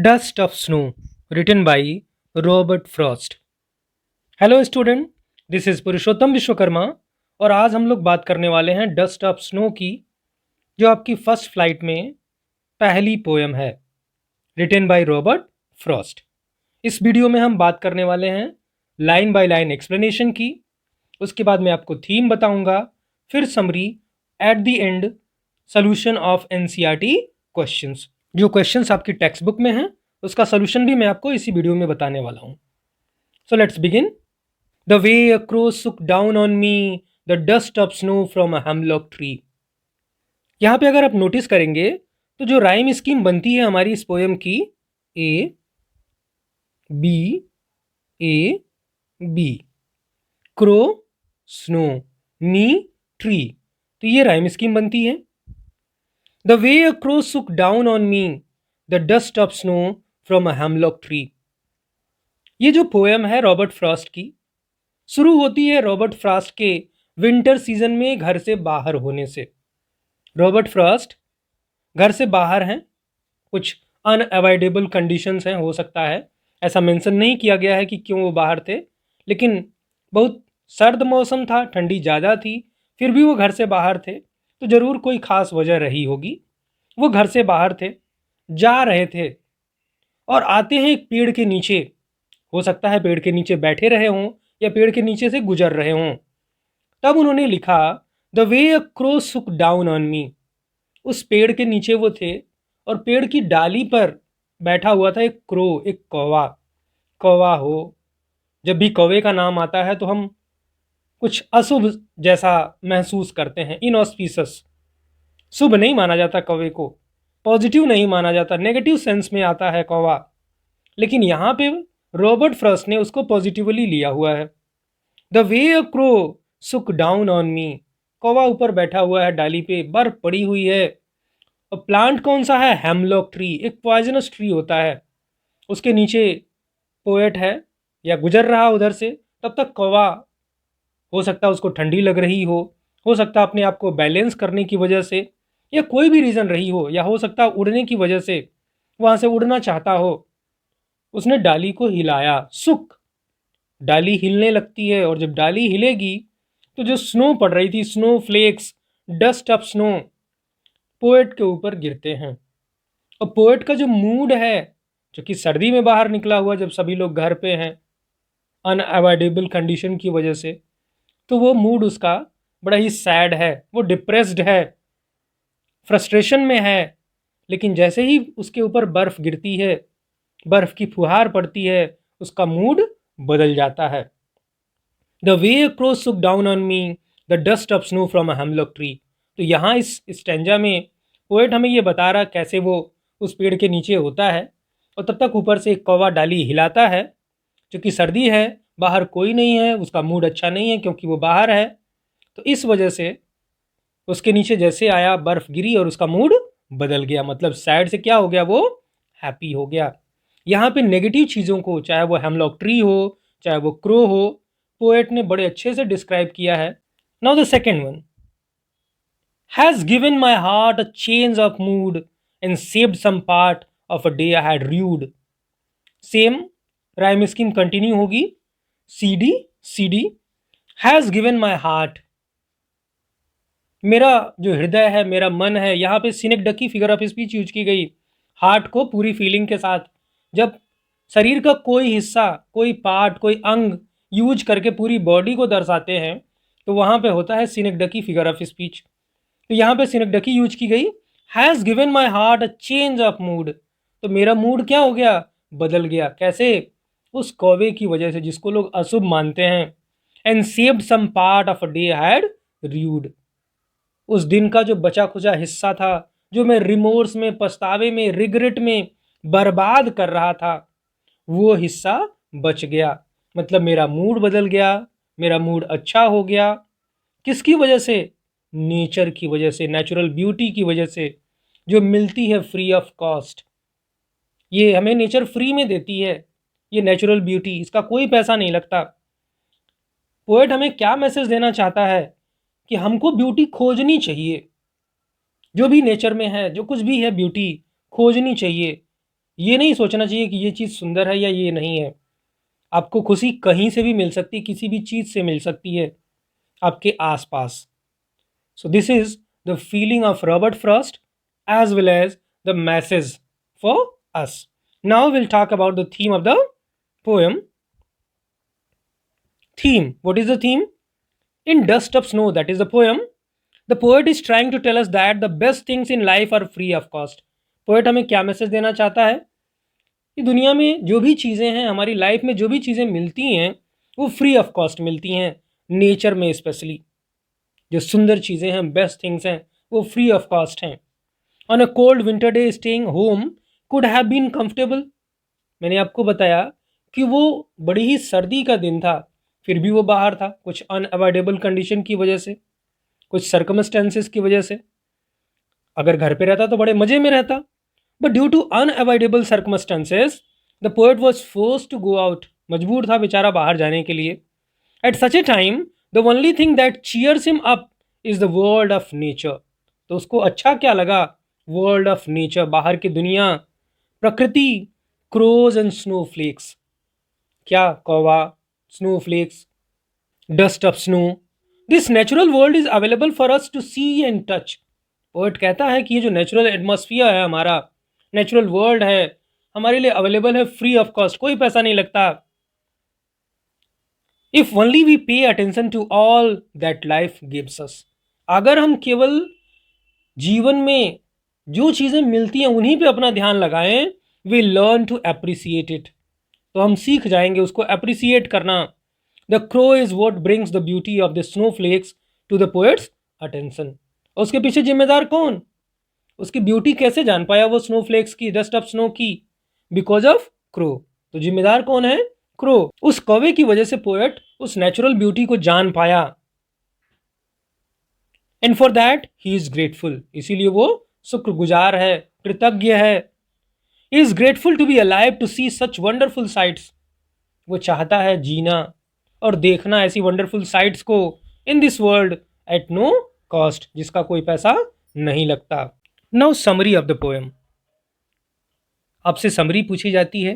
Dust of Snow, written by Robert Frost. Hello student, this is Purushottam Vishwakarma और आज हम लोग बात करने वाले हैं डस्ट ऑफ स्नो की, जो आपकी फर्स्ट फ्लाइट में पहली पोयम है, रिटन बाय रॉबर्ट फ्रॉस्ट। इस वीडियो में हम बात करने वाले हैं लाइन बाय लाइन एक्सप्लेनेशन की। उसके बाद मैं आपको थीम बताऊंगा, फिर summary, at the end solution of NCERT questions. जो क्वेश्चंस आपकी टेक्स्ट बुक में हैं उसका सोल्यूशन भी मैं आपको इसी वीडियो में बताने वाला हूँ। So let's begin. The way a crow shook down on me the dust of snow from a hemlock tree. यहाँ पे अगर आप नोटिस करेंगे तो जो राइम स्कीम बनती है हमारी इस पोएम की, A B A B, crow snow me tree, तो ये राइम स्कीम बनती है। The way a crow shook down on me the dust of snow from a hemlock tree. ये जो पोएम है रॉबर्ट फ्रॉस्ट की, शुरू होती है रॉबर्ट फ्रॉस्ट के विंटर सीजन में घर से बाहर होने से। रॉबर्ट फ्रॉस्ट घर से बाहर हैं, कुछ अनअवॉइडेबल कंडीशंस हैं, हो सकता है, ऐसा मेंशन नहीं किया गया है कि क्यों वो बाहर थे, लेकिन बहुत सर्द मौसम था, ठंडी ज़्यादा थी, फिर भी वो घर से बाहर थे, तो ज़रूर कोई ख़ास वजह रही होगी। वो घर से बाहर थे, जा रहे थे और आते हैं एक पेड़ के नीचे। हो सकता है पेड़ के नीचे बैठे रहे हों या पेड़ के नीचे से गुजर रहे हों। तब उन्होंने लिखा, the way a crow shook down on मी। उस पेड़ के नीचे वो थे और पेड़ की डाली पर बैठा हुआ था एक क्रो, एक कौवा। कौवा हो, जब भी कौवे का नाम आता है तो हम कुछ अशुभ जैसा महसूस करते हैं, इनऑस्पिशियस। शुभ नहीं माना जाता कौवे को, पॉजिटिव नहीं माना जाता, नेगेटिव सेंस में आता है कौवा। लेकिन यहाँ पे रॉबर्ट फ्रॉस्ट ने उसको पॉजिटिवली लिया हुआ है। The way a crow shook down on मी, कौवा ऊपर बैठा हुआ है डाली पे, बर्फ पड़ी हुई है। और प्लांट कौन सा है? हेमलॉक ट्री, एक पॉइजनस ट्री होता है। उसके नीचे पोएट है या गुजर रहा उधर से, तब तक कौवा, हो सकता है उसको ठंडी लग रही हो सकता है अपने आप को बैलेंस करने की वजह से, या कोई भी रीज़न रही हो, या हो सकता है उड़ने की वजह से वहाँ से उड़ना चाहता हो। उसने डाली को हिलाया, सुक, डाली हिलने लगती है, और जब डाली हिलेगी तो जो स्नो पड़ रही थी, snowflakes, dust of snow, poet के ऊपर गिरते हैं। और पोएट का जो मूड है, जो कि सर्दी में बाहर निकला हुआ, जब सभी लोग घर पे हैं अनअवॉइडेबल कंडीशन की वजह से, तो वो मूड उसका बड़ा ही सैड है, वो डिप्रेस्ड है, फ्रस्ट्रेशन में है। लेकिन जैसे ही उसके ऊपर बर्फ़ गिरती है, बर्फ़ की फुहार पड़ती है, उसका मूड बदल जाता है। The way a crow shook down on me the dust of snow from a hemlock tree. तो यहाँ इस स्टेंजा में पोएट हमें ये बता रहा कैसे वो उस पेड़ के नीचे होता है, और तब तक ऊपर से एक कौवा डाली हिलाता है। क्योंकि सर्दी है, बाहर कोई नहीं है, उसका मूड अच्छा नहीं है क्योंकि वो बाहर है, तो इस वजह से उसके नीचे जैसे आया, बर्फ़ गिरी और उसका मूड बदल गया। मतलब सैड से क्या हो गया, वो हैप्पी हो गया। यहाँ पे नेगेटिव चीज़ों को, चाहे वो हेमलॉक ट्री हो, चाहे वो क्रो हो, पोएट ने बड़े अच्छे से डिस्क्राइब किया है। Now the second one, has given my heart a change of mood and saved some part of a day I had rued. Same rhyme scheme continue होगी, C D C D. Has given my heart, मेरा जो हृदय है, मेरा मन है, यहाँ पे सिनेक्डक की फिगर ऑफ स्पीच यूज की गई, हार्ट को पूरी फीलिंग के साथ। जब शरीर का कोई हिस्सा, कोई पार्ट, कोई अंग यूज करके पूरी बॉडी को दर्शाते हैं, तो वहाँ पे होता है सिनेक्डकी फिगर ऑफ स्पीच। तो यहाँ पे सिनेक्डकी यूज की गई। Has given my heart a change of mood, तो मेरा मूड क्या हो गया, बदल गया। कैसे? उस कौवे की वजह से जिसको लोग अशुभ मानते हैं। And saved some part of a day had rued, उस दिन का जो बचा खुचा हिस्सा था, जो मैं रिमोर्स में, पछतावे में, रिग्रेट में बर्बाद कर रहा था, वो हिस्सा बच गया। मतलब मेरा मूड बदल गया, मेरा मूड अच्छा हो गया। किसकी वजह से? नेचर की वजह से, नेचुरल ब्यूटी की वजह से, जो मिलती है फ्री ऑफ कॉस्ट। ये हमें नेचर फ्री में देती है, ये नेचुरल ब्यूटी, इसका कोई पैसा नहीं लगता। पोएट हमें क्या मैसेज देना चाहता है कि हमको ब्यूटी खोजनी चाहिए। जो भी नेचर में है, जो कुछ भी है, ब्यूटी खोजनी चाहिए। ये नहीं सोचना चाहिए कि ये चीज़ सुंदर है या ये नहीं है। आपको खुशी कहीं से भी मिल सकती है, किसी भी चीज़ से मिल सकती है आपके आसपास। So this is the feeling of Robert Frost as well as the message for us. Now we'll talk about the theme of the poem. Theme. What is the theme? In Dust of Snow, that is the poem, the poet is trying to tell us that the best things in life are free of cost. Poet हमें क्या message देना चाहता है कि दुनिया में जो भी चीज़ें हैं, हमारी लाइफ में जो भी चीज़ें मिलती हैं, वो फ्री ऑफ कॉस्ट मिलती हैं. नेचर में स्पेशली जो सुंदर चीज़ें हैं, बेस्ट थिंग्स हैं, वो फ्री ऑफ कॉस्ट हैं. On a cold winter day staying home could have been comfortable. मैंने आपको बताया कि वो बड़ी ही सर्दी का दिन था, फिर भी वो बाहर था, कुछ अनअवॉइडेबल कंडीशन की वजह से, कुछ सर्कमस्टेंसेस की वजह से. अगर घर पे रहता तो बड़े मज़े में रहता. But due to unavoidable circumstances the poet was forced to go out. मजबूर था बेचारा बाहर जाने के लिए. At such a time the only thing that cheers him up is the world of nature. तो उसको अच्छा क्या लगा? वर्ल्ड ऑफ नेचर, बाहर की दुनिया, प्रकृति, क्रोज एंड स्नोफ्लेक्स. क्या? कौवा, snowflakes, dust of snow. This natural world is available for us to see and touch. Poet कहता है कि ये जो नेचुरल एटमॉस्फियर है, हमारा नेचुरल वर्ल्ड है, हमारे लिए अवेलेबल है फ्री ऑफ कॉस्ट, कोई पैसा नहीं लगता. If only we pay attention to all that life gives us. अगर हम केवल जीवन में जो चीज़ें मिलती हैं उन्हीं पे अपना ध्यान लगाएं, we learn to appreciate it. तो हम सीख जाएंगे उसको अप्रिसिएट करना. The crow is what brings the beauty of the snowflakes to the poet's attention. उसके पीछे जिम्मेदार कौन? उसकी ब्यूटी कैसे जान पाया वो स्नोफ्लेक्स की, डस्ट ऑफ स्नो की? Because of crow. तो जिम्मेदार कौन है? क्रो. उस कौवे की वजह से पोएट उस नेचुरल ब्यूटी को जान पाया. And for that he is grateful. इसीलिए वो शुक्रगुजार है, कृतज्ञ है. He is grateful to be alive to see such wonderful sights. वो चाहता है जीना और देखना ऐसी वंडरफुल साइट्स को in this world at no cost, जिसका कोई पैसा नहीं लगता. Now summary of the poem. आपसे समरी पूछी जाती है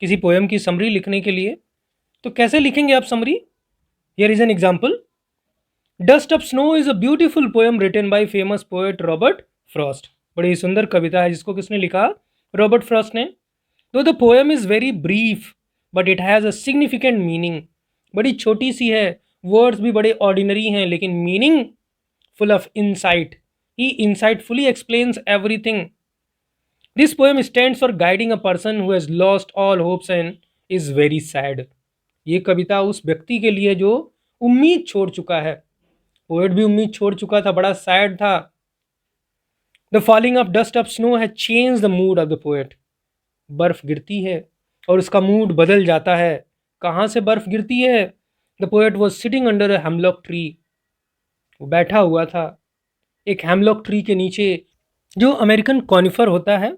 किसी पोएम की समरी लिखने के लिए, तो कैसे लिखेंगे आप summary? Here is an example. Dust of snow is a beautiful poem written by famous poet Robert Frost. बड़ी सुंदर कविता है जिसको किसने लिखा? रॉबर्ट फ्रॉस्ट ने. दो the poem is very brief but it has a significant meaning. बड़ी छोटी सी है, वर्ड्स भी बड़े ऑर्डिनरी हैं, लेकिन meaning full of insight. He insightfully explains everything. This poem stands for guiding a person who has lost all hopes and is very sad. ये कविता उस व्यक्ति के लिए जो उम्मीद छोड़ चुका है. पोएट भी उम्मीद छोड़ चुका था, बड़ा सैड था. The falling of dust of snow has change the mood off the poet. बर्फ गिरती है और उसका मूड बदल जाता है. कहाँ से बर्फ गिरती है? The poet was sitting under a hemlock tree. वो बैठा हुआ था एक हेमलॉक ट्री के नीचे, जो अमेरिकन कॉनिफर होता है.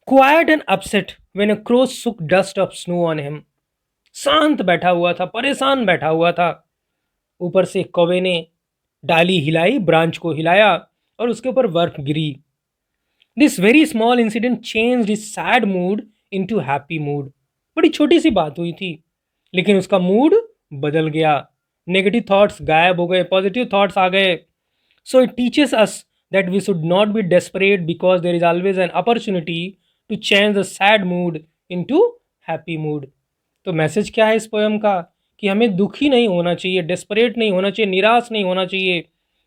Quiet and upset when a crow shook dust of snow on him. शांत बैठा हुआ था, परेशान बैठा हुआ था. ऊपर से कौवे ने डाली हिलाई, ब्रांच को हिलाया और उसके ऊपर बर्फ गिरी. This very small incident changed his sad mood into happy mood. बड़ी छोटी सी बात हुई थी, लेकिन उसका मूड बदल गया. नेगेटिव थॉट्स गायब हो गए, पॉजिटिव थॉट्स आ गए. So it teaches us that we should not be desperate because there is always an opportunity to change the sad mood into happy mood. तो मैसेज क्या है इस पोएम का? कि हमें दुखी नहीं होना चाहिए, डेस्परेट नहीं होना चाहिए, निराश नहीं होना चाहिए,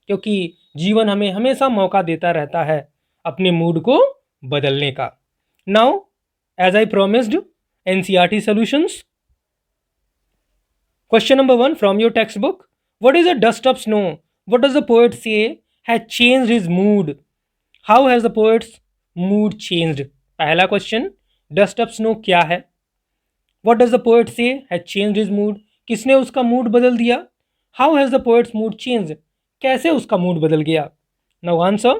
क्योंकि जीवन हमें हमेशा मौका देता रहता है अपने मूड को बदलने का. Now as I promised, NCERT solutions. Question number 1 from your textbook. What is a dust of snow? What does the poet say has changed his mood? How has the poet's mood changed? पहला question, dust of snow क्या है? What does the poet say has changed his mood? किसने उसका mood बदल दिया? How has the poet's mood changed? कैसे उसका mood बदल गया? Now answer.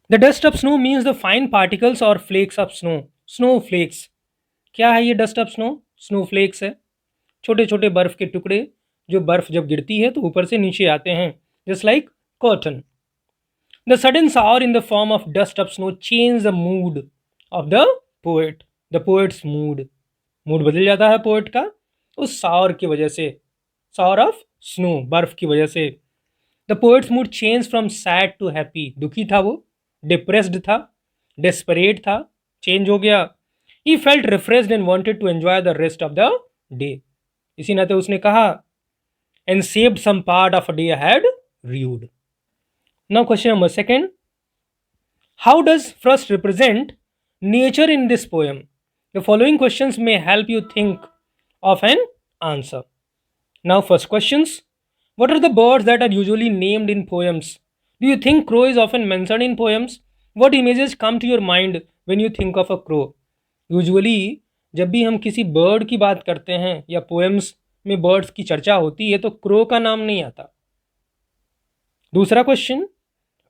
The dust of snow means the fine particles or flakes of snow. Snowflakes. क्या है ये डस्ट ऑफ स्नो? स्नोफ्लेक्स है, छोटे छोटे बर्फ के टुकड़े जो बर्फ जब गिरती है तो ऊपर से नीचे आते हैं, just like cotton. The sudden shower in the form of dust of snow change the mood off the poet, the poet's mood, mood बदल जाता है पोएट का उस शावर की वजह से, शावर ऑफ स्नो, बर्फ की वजह से। The poet's mood change from sad to happy, दुखी था वो, डिप्रेस्ड था, डेस्परेट था, चेंज हो गया। He felt refreshed and wanted to enjoy the rest of the day, इसी नाते उसने कहा and saved some part of a day ahead rude. Now question number second. How does Frost represent nature in this poem? The following questions may help you think of an answer. Now first questions. What are the birds that are usually named in poems? Do you think crow is often mentioned in poems? What images come to your mind when you think of a crow? Usually जब भी हम किसी bird की बात करते हैं या poems में बर्ड्स की चर्चा होती है तो क्रो का नाम नहीं आता। दूसरा question,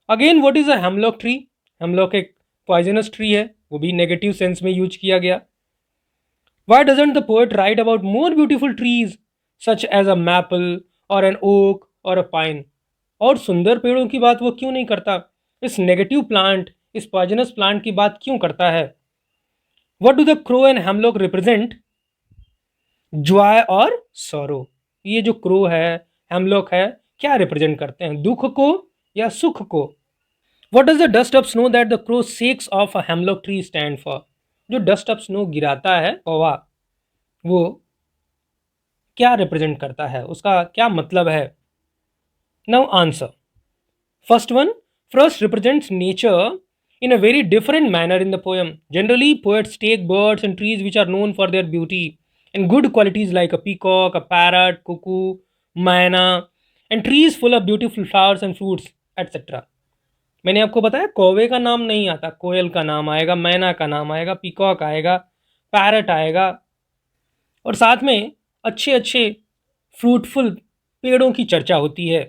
again what is a hemlock tree? Hemlock एक पॉइजनस ट्री है, वो भी नेगेटिव सेंस में यूज किया गया। Why doesn't the poet write about more beautiful trees such as a maple और एन ओक और अ पाइन? और सुंदर पेड़ों की बात वो क्यों नहीं करता? इस नेगेटिव प्लांट, इस पॉइजनस प्लांट की बात क्यों करता है? What do the crow and hemlock represent? Joy और सॉरो, ये जो क्रो है, हेमलॉक है, क्या रिप्रेजेंट करते हैं, दुख को या सुख को? What does the dust of snow that the crow shakes of a hemlock tree stand for? जो डस्ट ऑफ स्नो गिराता है कौवा, वो क्या रिप्रेजेंट करता है, उसका क्या मतलब है? Now answer. First one, first represents nature in a very different manner in the poem. Generally, poets take birds and trees which are known for their beauty and good qualities like a peacock, a parrot, cuckoo, myna, and trees full of beautiful flowers and fruits, etc. मैंने आपको बताया कौवे का नाम नहीं आता, कोयल का नाम आएगा, मैना का नाम आएगा, पीकॉक आएगा, पैरट आएगा, और साथ में अच्छे अच्छे फ्रूटफुल पेड़ों की चर्चा होती है।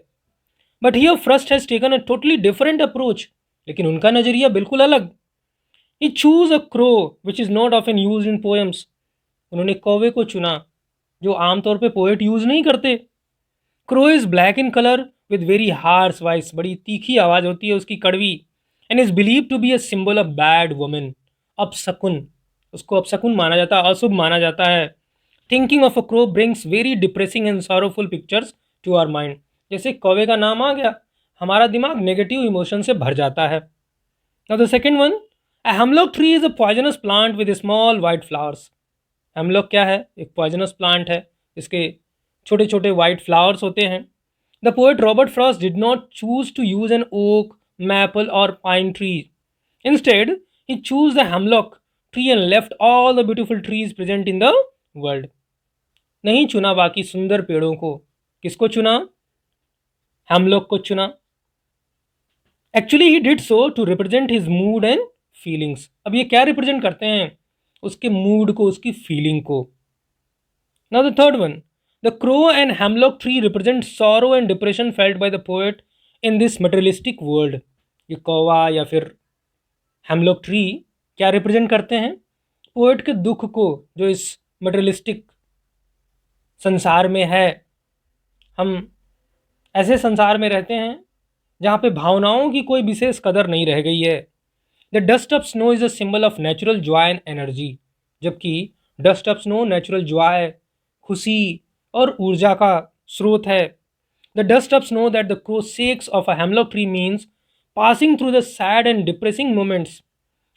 But here first has taken a totally different approach, लेकिन उनका नज़रिया बिल्कुल अलग। He choose a crow which is not often use in poems, उन्होंने कौवे को चुना जो आमतौर पे पोएट यूज़ नहीं करते। Crow is black in colour with very harsh voice, बड़ी तीखी आवाज़ होती है उसकी, कड़वी, and is believe to be a symbol of bad omen, अपशकुन, उसको अपशकुन माना जाता है, अशुभ माना जाता है। Thinking of a crow brings very depressing and sorrowful pictures to our mind, जैसे कौवे का नाम आ गया, हमारा दिमाग नेगेटिव इमोशन से भर जाता है। Now the second one, a hemlock tree is a poisonous plant with small white flowers. Hemlock क्या है? एक पॉइजनस प्लांट है, इसके छोटे छोटे वाइट फ्लावर्स होते हैं। The poet Robert Frost did not choose to use an oak, maple और pine tree, instead he choose the hemlock tree and left all the beautiful trees present in the world. नहीं चुना बाकी सुंदर पेड़ों को, किसको चुना? हेमलॉक को चुना। Actually he did so to represent his mood and feelings. अब ये क्या रिप्रेजेंट करते हैं? उसके मूड को, उसकी फीलिंग को। Now the third one, the crow and hemlock tree represent sorrow and depression felt by the poet in this materialistic world. ये कौवा या फिर हेमलॉक ट्री क्या रिप्रेजेंट करते हैं? पोएट के दुख को, जो इस मटेरियलिस्टिक संसार में है। हम ऐसे संसार में रहते हैं जहाँ पे भावनाओं की कोई विशेष कदर नहीं रह गई है। The dust of snow is a symbol of natural joy and energy, जबकि dust of snow natural joy, खुशी और ऊर्जा का स्रोत है। The dust of snow that the crow shakes of a hemlock tree means passing through the sad and depressing moments.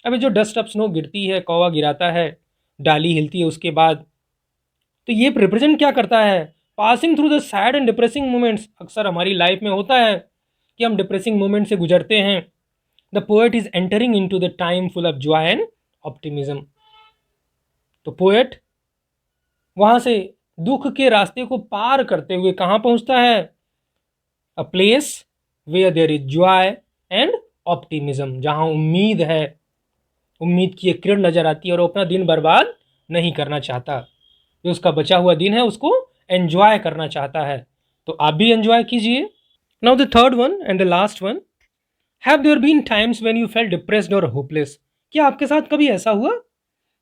अभी जो dust of snow गिरती है, कौवा गिराता है, डाली हिलती है उसके बाद, तो ये रिप्रेजेंट क्या करता है? Passing through the sad and depressing moments. अक्सर हमारी लाइफ में होता है कि हम डिप्रेसिंग मोमेंट से गुजरते हैं। The poet is entering into the time full of joy and optimism. तो पोएट वहां से दुख के रास्ते को पार करते हुए कहाँ पहुंचता है? A place where there is joy and optimism, जहां उम्मीद है, उम्मीद की एक किरण नजर आती है और वो अपना दिन बर्बाद नहीं करना चाहता, जो उसका बचा हुआ दिन है उसको एंजॉय करना चाहता है। तो आप भी एंजॉय कीजिए। Now the third one and the last one, have there been times when you felt depressed और होपलेस? क्या आपके साथ कभी ऐसा हुआ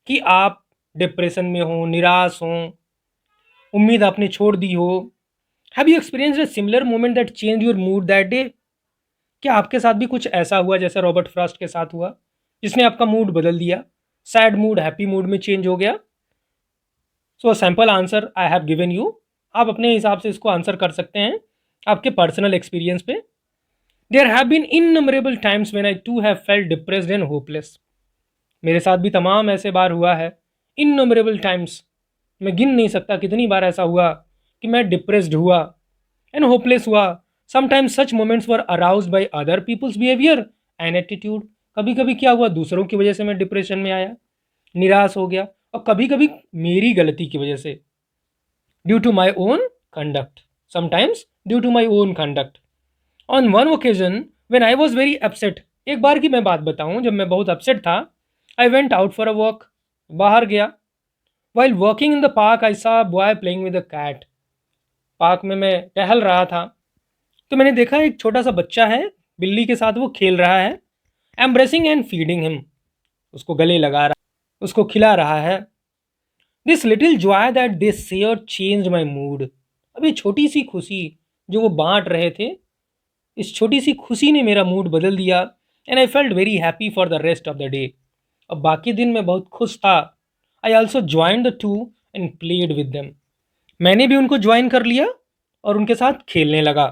कि आप डिप्रेशन में हो, निराश हो, उम्मीद आपने छोड़ दी हो? Have you experienced a similar moment that change your mood that day? क्या आपके साथ भी कुछ ऐसा हुआ जैसे रॉबर्ट फ्रॉस्ट के साथ हुआ, जिसने आपका मूड बदल दिया? सैड मूड हैप्पी मूड में चेंज हो गया। So sample answer I have given you. आप अपने हिसाब से इसको आंसर कर सकते हैं आपके पर्सनल एक्सपीरियंस पे। There have been innumerable times when I too have felt depressed and hopeless. मेरे साथ भी तमाम ऐसे बार हुआ है, इननमरेबल टाइम्स, मैं गिन नहीं सकता कितनी बार ऐसा हुआ कि मैं डिप्रेस्ड हुआ एंड होपलेस हुआ। Sometimes such moments were aroused by other peoples behaviour and attitude. कभी कभी क्या हुआ, दूसरों की वजह से मैं डिप्रेशन में आया, निराश हो गया, और कभी कभी मेरी गलती की वजह से, due to my own conduct, sometimes due to my own conduct. On one occasion when I was very upset, एक बार की मैं बात बताऊं जब मैं बहुत अपसेट था, I went out for a walk, बाहर गया। While walking in the park I saw boy playing with a cat. Park में मैं टहल रहा था तो मैंने देखा एक छोटा सा बच्चा है, बिल्ली के साथ वो खेल रहा है, एम्ब्रेसिंग एंड फीडिंग हिम, उसको गले लगा रहा, उसको खिला रहा है। This little Joy that they share change my mood. अब ये छोटी सी खुशी जो वो बांट रहे थे, इस छोटी सी खुशी ने मेरा मूड बदल दिया and I felt very happy for the rest of the day. अब बाकी दिन मैं बहुत खुश था। I also join the two and played with them. मैंने भी उनको ज्वाइन कर लिया और उनके साथ खेलने लगा।